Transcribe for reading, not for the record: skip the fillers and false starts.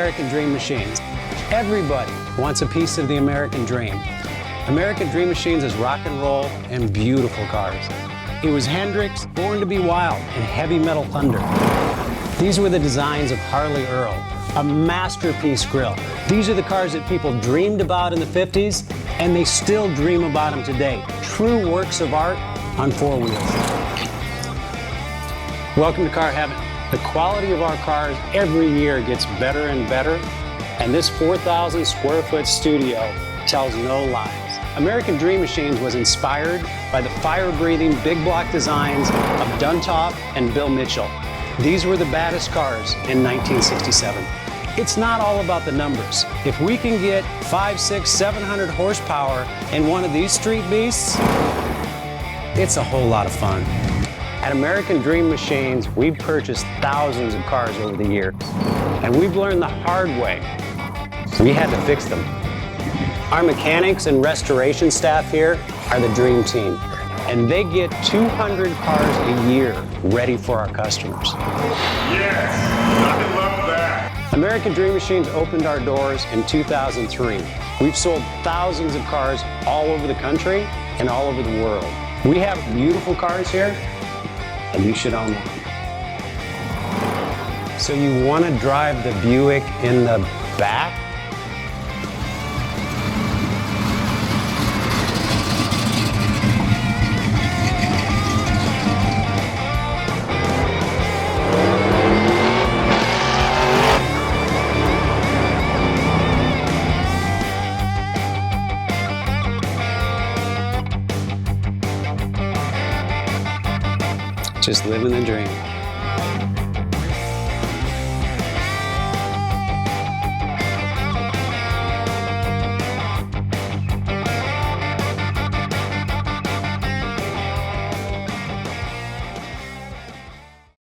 American Dream Machines. Everybody wants a piece of the American dream. American Dream Machines is rock and roll and beautiful cars. It was Hendrix, Born to be Wild, and Heavy Metal Thunder. These were the designs of Harley Earl, a masterpiece grille. These are the cars that people dreamed about in the 50s, and they still dream about them today. True works of art on four wheels. Welcome to Car Heaven. The quality of our cars every year gets better and better, and this 4,000 square foot studio tells no lies. American Dream Machines was inspired by the fire-breathing big block designs of Duntop and Bill Mitchell. These were the baddest cars in 1967. It's not all about the numbers. If we can get 500, 600, 700 horsepower in one of these street beasts, it's a whole lot of fun. At American Dream Machines, we've purchased thousands of cars over the years, and we've learned the hard way. We had to fix them. Our mechanics and restoration staff here are the dream team, and they get 200 cars a year ready for our customers. Yes, I love that. American Dream Machines opened our doors in 2003. We've sold thousands of cars all over the country and all over the world. We have beautiful cars here, and you should own one. So you want to drive the Buick in the back? Just living the dream.